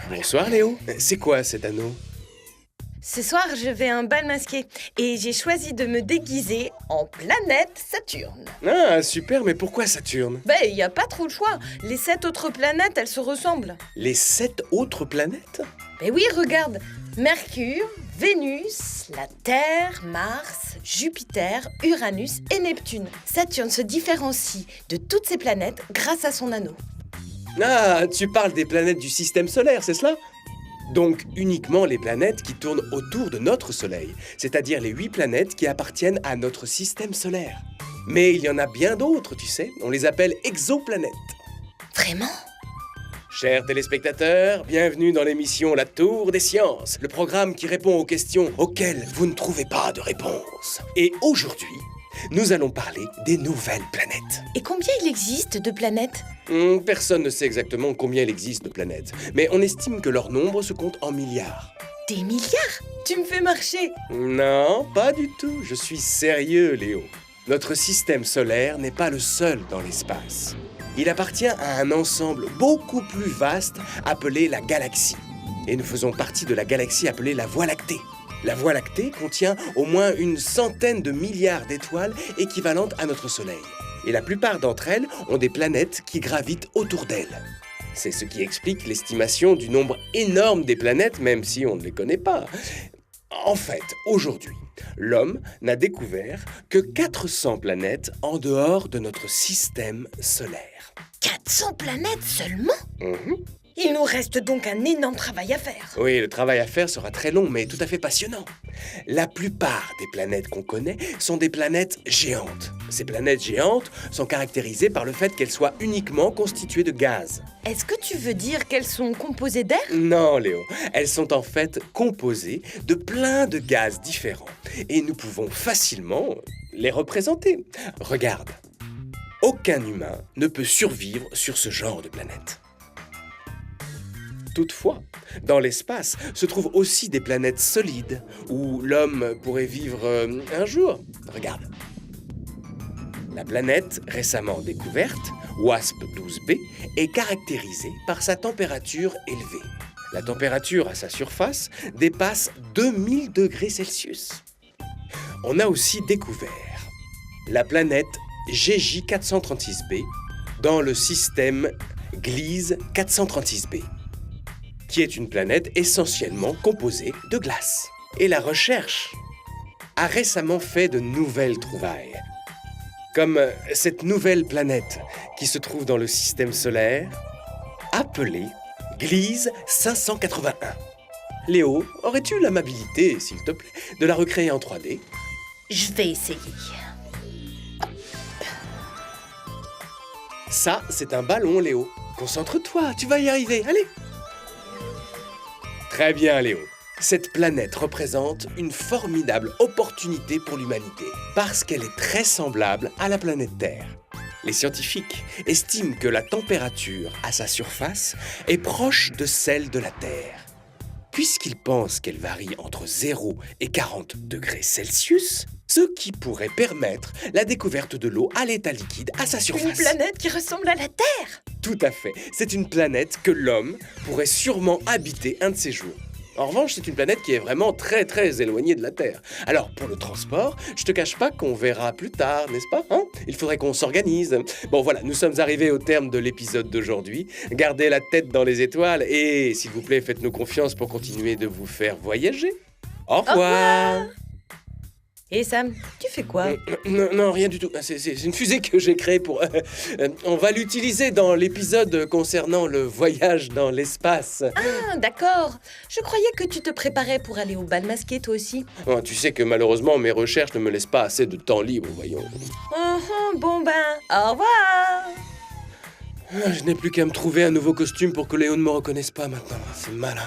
Bonsoir Léo, c'est quoi cet anneau? Ce soir, je vais à un bal masqué et j'ai choisi de me déguiser en planète Saturne. Ah super, mais pourquoi Saturne? Il n'y a pas trop le choix. Les 7 autres planètes, elles se ressemblent. Les 7 autres planètes? Oui, regarde. Mercure, Vénus, la Terre, Mars, Jupiter, Uranus et Neptune. Saturne se différencie de toutes ces planètes grâce à son anneau. Ah, tu parles des planètes du système solaire, c'est cela? Donc uniquement les planètes qui tournent autour de notre Soleil, c'est-à-dire les 8 planètes qui appartiennent à notre système solaire. Mais il y en a bien d'autres, tu sais, on les appelle exoplanètes. Vraiment? Chers téléspectateurs, bienvenue dans l'émission La Tour des Sciences, le programme qui répond aux questions auxquelles vous ne trouvez pas de réponse. Et aujourd'hui, nous allons parler des nouvelles planètes. Et combien il existe de planètes? Personne ne sait exactement combien il existe de planètes, mais on estime que leur nombre se compte en milliards. Des milliards? Tu me fais marcher. Non, pas du tout, je suis sérieux, Léo. Notre système solaire n'est pas le seul dans l'espace. Il appartient à un ensemble beaucoup plus vaste appelé la galaxie. Et nous faisons partie de la galaxie appelée la Voie lactée. La Voie lactée contient au moins une centaine de milliards d'étoiles équivalentes à notre Soleil. Et la plupart d'entre elles ont des planètes qui gravitent autour d'elles. C'est ce qui explique l'estimation du nombre énorme des planètes, même si on ne les connaît pas. En fait, aujourd'hui, l'homme n'a découvert que 400 planètes en dehors de notre système solaire. 400 planètes seulement? Mhm. Il nous reste donc un énorme travail à faire. Oui, le travail à faire sera très long, mais tout à fait passionnant. La plupart des planètes qu'on connaît sont des planètes géantes. Ces planètes géantes sont caractérisées par le fait qu'elles soient uniquement constituées de gaz. Est-ce que tu veux dire qu'elles sont composées d'air? Non, Léo. Elles sont en fait composées de plein de gaz différents. Et nous pouvons facilement les représenter. Regarde. Aucun humain ne peut survivre sur ce genre de planète. Toutefois, dans l'espace se trouvent aussi des planètes solides où l'homme pourrait vivre un jour. Regarde. La planète récemment découverte, WASP-12b, est caractérisée par sa température élevée. La température à sa surface dépasse 2000 degrés Celsius. On a aussi découvert la planète GJ 436b dans le système Gliese 436b. Qui est une planète essentiellement composée de glace. Et la recherche a récemment fait de nouvelles trouvailles. Comme cette nouvelle planète qui se trouve dans le système solaire, appelée Gliese 581. Léo, aurais-tu l'amabilité, s'il te plaît, de la recréer en 3D? Je vais essayer. Ça, c'est un ballon, Léo. Concentre-toi, tu vas y arriver, allez! Très bien, Léo. Cette planète représente une formidable opportunité pour l'humanité, parce qu'elle est très semblable à la planète Terre. Les scientifiques estiment que la température à sa surface est proche de celle de la Terre. Puisqu'ils pensent qu'elle varie entre 0 et 40 degrés Celsius, ce qui pourrait permettre la découverte de l'eau à l'état liquide à sa surface. Une planète qui ressemble à la Terre? Tout à fait. C'est une planète que l'homme pourrait sûrement habiter un de ces jours. En revanche, c'est une planète qui est vraiment très très éloignée de la Terre. Alors, pour le transport, je te cache pas qu'on verra plus tard, n'est-ce pas, hein? Il faudrait qu'on s'organise. Bon voilà, nous sommes arrivés au terme de l'épisode d'aujourd'hui. Gardez la tête dans les étoiles et, s'il vous plaît, faites-nous confiance pour continuer de vous faire voyager. Au revoir. Au revoir. Et Sam, tu fais quoi? Non, rien du tout. C'est une fusée que j'ai créée pour... on va l'utiliser dans l'épisode concernant le voyage dans l'espace. Ah, d'accord. Je croyais que tu te préparais pour aller au bal masqué, toi aussi. Oh, tu sais que malheureusement, mes recherches ne me laissent pas assez de temps libre, voyons. Bon au revoir. Je n'ai plus qu'à me trouver un nouveau costume pour que Léo ne me reconnaisse pas maintenant. C'est malin.